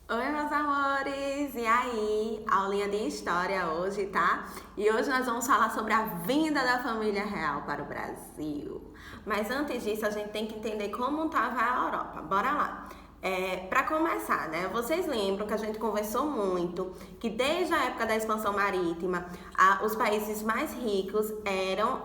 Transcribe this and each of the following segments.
Oi, meus amores! E aí? Aulinha de história hoje, tá? E hoje nós vamos falar sobre a vinda da família real para o Brasil. Mas antes disso, a gente tem que entender como estava a Europa. Bora lá! Para começar, né? Vocês lembram que a gente conversou muito que desde a época da expansão marítima, os países mais ricos eram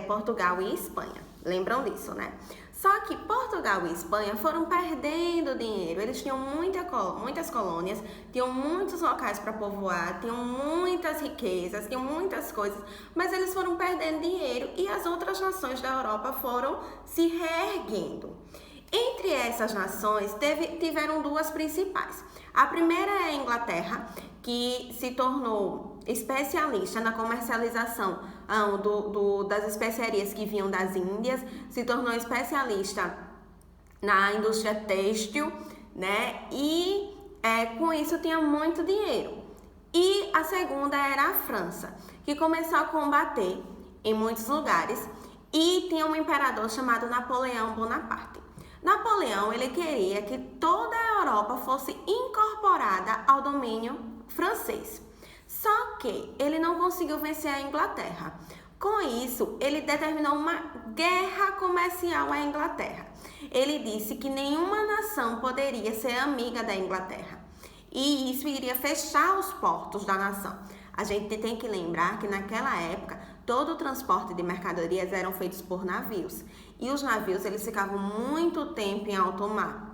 Portugal e Espanha. Lembram disso, né? Só que Portugal e Espanha foram perdendo dinheiro. Eles tinham muitas colônias, tinham muitos locais para povoar, tinham muitas riquezas, tinham muitas coisas, mas eles foram perdendo dinheiro e as outras nações da Europa foram se reerguendo. Entre essas nações, tiveram duas principais. A primeira é a Inglaterra, que se tornou especialista na comercialização das especiarias que vinham das Índias, se tornou especialista na indústria têxtil, né? E com isso tinha muito dinheiro. E a segunda era a França, que começou a combater em muitos lugares e tinha um imperador chamado Napoleão Bonaparte. Napoleão, ele queria que toda a Europa fosse incorporada ao domínio francês. Só que ele não conseguiu vencer a Inglaterra. Com isso, ele determinou uma guerra comercial à Inglaterra. Ele disse que nenhuma nação poderia ser amiga da Inglaterra. E isso iria fechar os portos da nação. A gente tem que lembrar que naquela época, todo o transporte de mercadorias eram feitos por navios. E os navios, eles ficavam muito tempo em alto mar.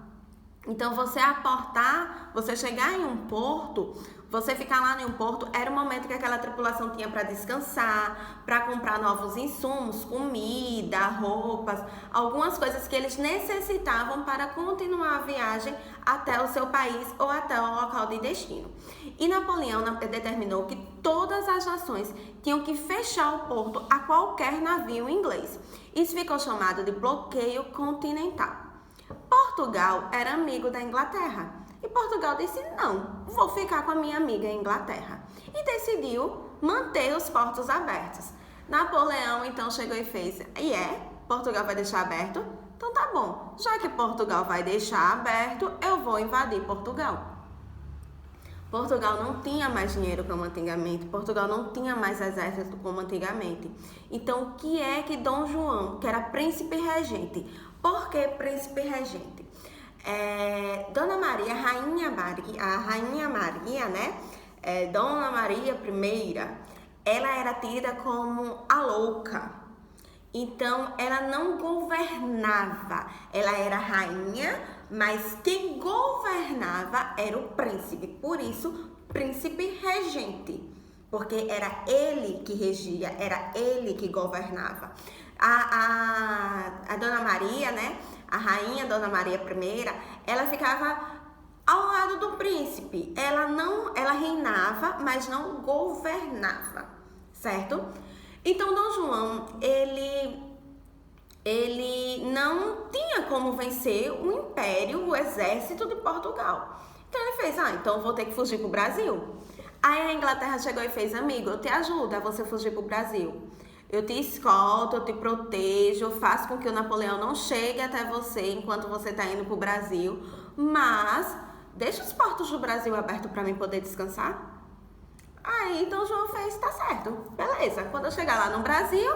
Então, você chegar em um porto, você ficar lá em um porto, era o momento que aquela tripulação tinha para descansar, para comprar novos insumos, comida, roupas, algumas coisas que eles necessitavam para continuar a viagem até o seu país ou até o local de destino. E Napoleão determinou que todas as nações tinham que fechar o porto a qualquer navio inglês. Isso ficou chamado de bloqueio continental. Portugal era amigo da Inglaterra e Portugal disse: não, vou ficar com a minha amiga Inglaterra, e decidiu manter os portos abertos. Napoleão então chegou e fez: Portugal vai deixar aberto? Então tá bom, já que Portugal vai deixar aberto, eu vou invadir Portugal. Portugal não tinha mais dinheiro como antigamente, Portugal não tinha mais exército como antigamente. Então, o que é que Dom João, que era príncipe regente, por que príncipe regente? Dona Maria, a Rainha Maria, né? Dona Maria I, ela era tida como a louca. Então, ela não governava, ela era rainha, mas quem governava era o príncipe, por isso, príncipe regente, porque era ele que regia, era ele que governava. A Dona Maria, né, a rainha Dona Maria I, ela ficava ao lado do príncipe, ela reinava, mas não governava, certo? Então, Dom João, ele não tinha como vencer o império, o exército de Portugal. Então, ele fez, então eu vou ter que fugir para o Brasil. Aí a Inglaterra chegou e fez: amigo, eu te ajudo a você fugir para o Brasil. Eu te escolto, eu te protejo, eu faço com que o Napoleão não chegue até você enquanto você está indo para o Brasil, mas deixa os portos do Brasil abertos para mim poder descansar. Aí, então, João fez: tá certo, beleza. Quando eu chegar lá no Brasil,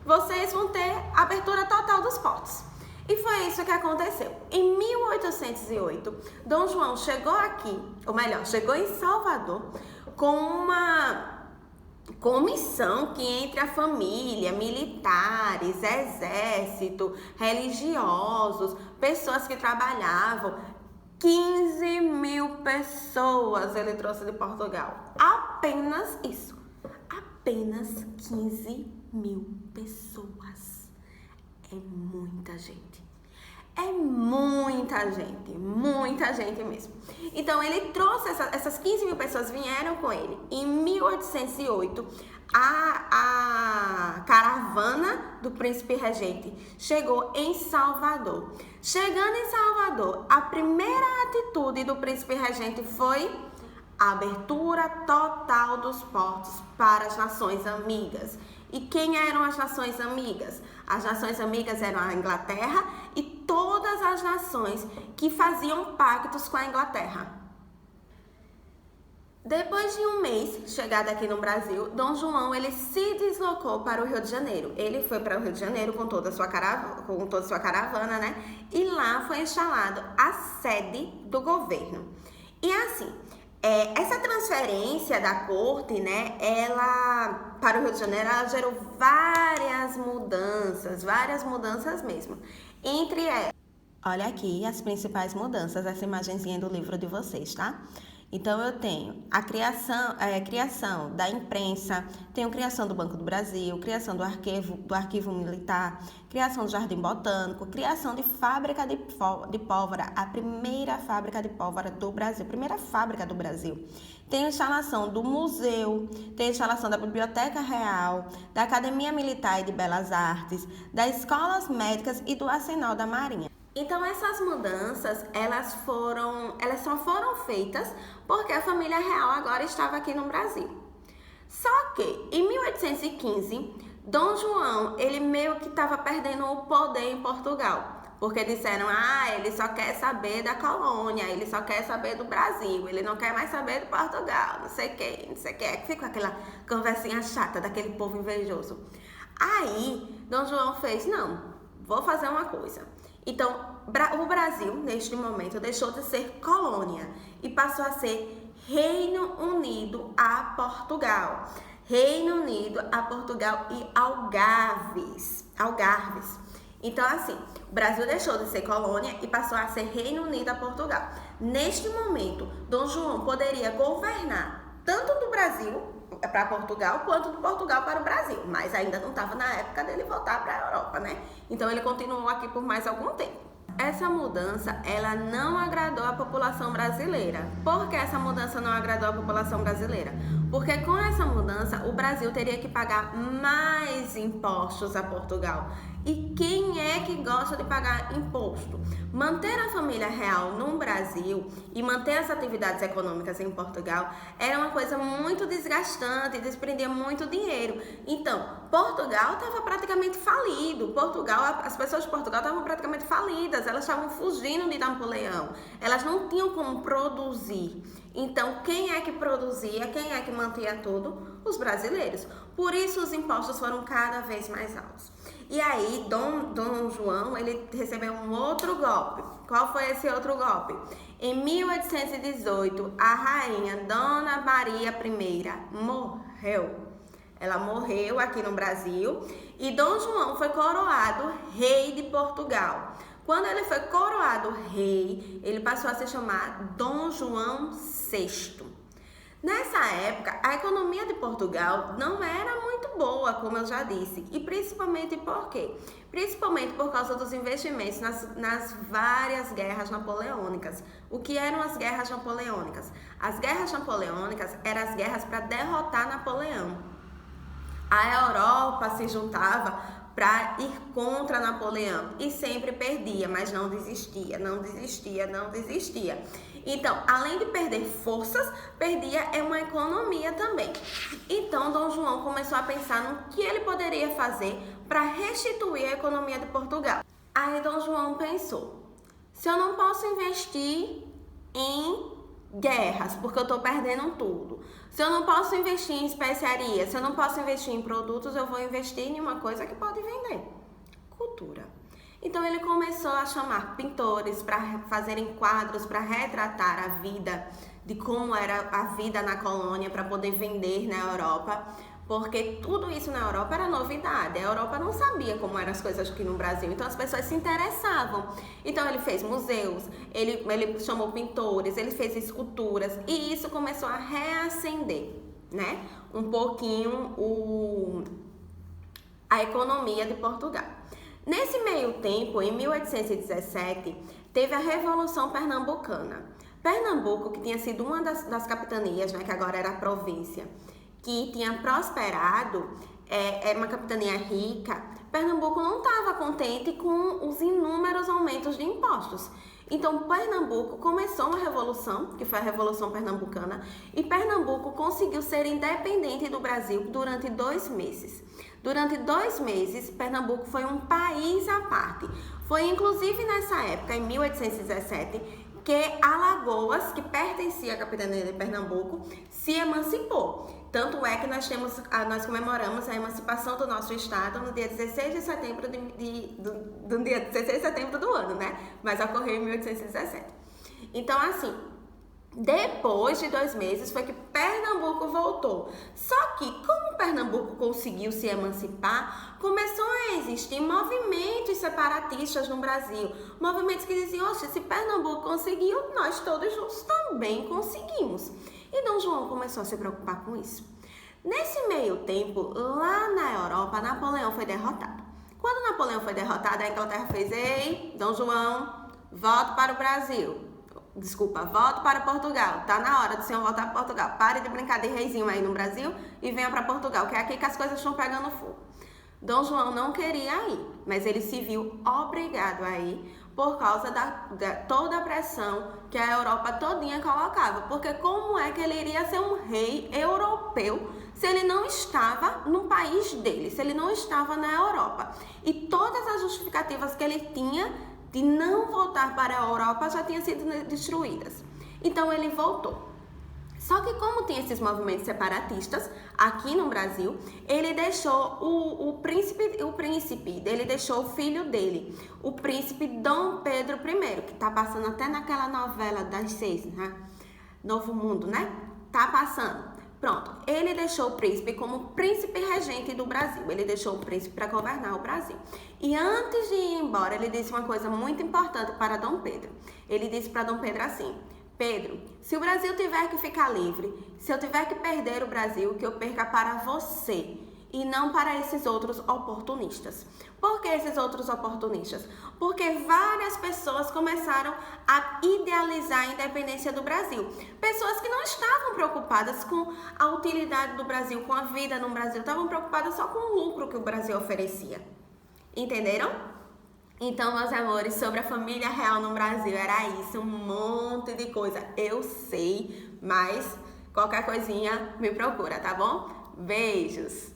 vocês vão ter abertura total dos portos. E foi isso que aconteceu. Em 1808, Dom João chegou aqui, ou melhor, chegou em Salvador, com uma comissão que entre a família, militares, exército, religiosos, pessoas que trabalhavam, 15 mil pessoas ele trouxe de Portugal. Apenas isso. Apenas 15 mil pessoas. É muita gente. É muita gente mesmo. Então, ele trouxe essas 15 mil pessoas, vieram com ele. Em 1808, a caravana do príncipe regente chegou em Salvador. Chegando em Salvador, a primeira atitude do príncipe regente foi a abertura total dos portos para as nações amigas. E quem eram as nações amigas? As nações amigas eram a Inglaterra e todas as nações que faziam pactos com a Inglaterra. Depois de um mês chegado aqui no Brasil, Dom João ele se deslocou para o Rio de Janeiro. Ele foi para o Rio de Janeiro com toda a sua caravana, né? E lá foi instalado a sede do governo. E assim, essa transferência da corte, né? Ela para o Rio de Janeiro, ela gerou várias mudanças mesmo. Entre elas, olha aqui as principais mudanças, essa imagenzinha do livro de vocês, tá? Então, eu tenho a criação da imprensa, tenho criação do Banco do Brasil, criação do arquivo militar, criação do Jardim Botânico, criação de fábrica de pólvora, a primeira fábrica de pólvora do Brasil, primeira fábrica do Brasil. Tem a instalação do museu, tem a instalação da Biblioteca Real, da Academia Militar e de Belas Artes, das escolas médicas e do Arsenal da Marinha. Então, essas mudanças, elas só foram feitas porque a família real agora estava aqui no Brasil. Só que, em 1815, Dom João, ele meio que estava perdendo o poder em Portugal. Porque disseram, ele só quer saber da colônia, ele só quer saber do Brasil, ele não quer mais saber de Portugal, não sei o que, não sei o que. Fica aquela conversinha chata daquele povo invejoso. Aí, Dom João fez, não, vou fazer uma coisa. Então, o Brasil, neste momento, deixou de ser colônia e passou a ser Reino Unido a Portugal. Reino Unido a Portugal e Algarves. Então, assim, o Brasil deixou de ser colônia e passou a ser Reino Unido a Portugal. Neste momento, Dom João poderia governar tanto do Brasil para Portugal, quanto de Portugal para o Brasil, mas ainda não estava na época dele voltar para a Europa, né? Então ele continuou aqui por mais algum tempo. Essa mudança, ela não agradou a população brasileira. Por que essa mudança não agradou a população brasileira? Porque com essa mudança, o Brasil teria que pagar mais impostos a Portugal. E quem é que gosta de pagar imposto? Manter a família real no Brasil e manter as atividades econômicas em Portugal era uma coisa muito desgastante, desprendia muito dinheiro. Então, Portugal estava praticamente falido. As pessoas de Portugal estavam praticamente falidas, elas estavam fugindo de Napoleão. Elas não tinham como produzir. Então, quem é que produzia, quem é que mantinha tudo? Os brasileiros. Por isso, os impostos foram cada vez mais altos. E aí, Dom João, ele recebeu um outro golpe. Qual foi esse outro golpe? Em 1818, a rainha Dona Maria I morreu. Ela morreu aqui no Brasil e Dom João foi coroado rei de Portugal. Quando ele foi coroado rei, ele passou a se chamar Dom João VI. Nessa época, a economia de Portugal não era muito boa, como eu já disse. E principalmente por quê? Principalmente por causa dos investimentos nas várias guerras napoleônicas. O que eram as guerras napoleônicas? As guerras napoleônicas eram as guerras para derrotar Napoleão. A Europa se juntava para ir contra Napoleão e sempre perdia, mas não desistia. Então, além de perder forças, perdia uma economia também. Então, Dom João começou a pensar no que ele poderia fazer para restituir a economia de Portugal. Aí Dom João pensou, se eu não posso investir em guerras, porque eu estou perdendo tudo. Se eu não posso investir em especiarias, se eu não posso investir em produtos, eu vou investir em uma coisa que pode vender. Cultura. Então ele começou a chamar pintores para fazerem quadros para retratar a vida, de como era a vida na colônia, para poder vender na Europa. Porque tudo isso na Europa era novidade. A Europa não sabia como eram as coisas aqui no Brasil. Então as pessoas se interessavam. Então ele fez museus, ele chamou pintores, ele fez esculturas. E isso começou a reacender, né? Um pouquinho a economia de Portugal. Nesse meio tempo, em 1817, teve a Revolução Pernambucana. Pernambuco, que tinha sido uma das capitanias, né, que agora era a província, que tinha prosperado, é uma capitania rica, Pernambuco não estava contente com os inúmeros aumentos de impostos. Então, Pernambuco começou uma revolução, que foi a Revolução Pernambucana, e Pernambuco conseguiu ser independente do Brasil durante 2 meses. Durante 2 meses, Pernambuco foi um país à parte. Foi inclusive nessa época, em 1817, que Alagoas, que pertencia à capitania de Pernambuco, se emancipou. Tanto é que nós comemoramos a emancipação do nosso estado no dia 16 de setembro do dia 16 de setembro do ano, né? Mas ocorreu em 1817. Então, assim, depois de 2 meses foi que Pernambuco voltou. Só que, como Pernambuco conseguiu se emancipar, começou a existir movimentos separatistas no Brasil. Movimentos que diziam, oxe, se Pernambuco conseguiu, nós todos juntos também conseguimos. E Dom João começou a se preocupar com isso. Nesse meio tempo, lá na Europa, Napoleão foi derrotado. Quando Napoleão foi derrotado, a Inglaterra fez, ei, Dom João, volte para o Brasil. Desculpa, volte para Portugal. Tá na hora do senhor voltar para Portugal. Pare de brincar de reizinho aí no Brasil e venha para Portugal, que é aqui que as coisas estão pegando fogo. Dom João não queria ir, mas ele se viu obrigado a ir por causa da toda a pressão que a Europa todinha colocava. Porque como é que ele iria ser um rei europeu se ele não estava no país dele, se ele não estava na Europa? E todas as justificativas que ele tinha de não voltar para a Europa já tinham sido destruídas. Então ele voltou. Só que como tinha esses movimentos separatistas aqui no Brasil, ele deixou o príncipe, ele deixou o filho dele, o príncipe Dom Pedro I, que tá passando até naquela novela das 6, né? Novo Mundo, né? Tá passando. Pronto, ele deixou o príncipe como príncipe regente do Brasil. Ele deixou o príncipe para governar o Brasil. E antes de ir embora, ele disse uma coisa muito importante para Dom Pedro. Ele disse para Dom Pedro assim: Pedro, se o Brasil tiver que ficar livre, se eu tiver que perder o Brasil, que eu perca para você e não para esses outros oportunistas. Por que esses outros oportunistas? Porque várias pessoas começaram a idealizar a independência do Brasil. Pessoas que não estavam preocupadas com a utilidade do Brasil, com a vida no Brasil, estavam preocupadas só com o lucro que o Brasil oferecia. Entenderam? Então, meus amores, sobre a família real no Brasil, era isso, um monte de coisa. Eu sei, mas qualquer coisinha me procura, tá bom? Beijos!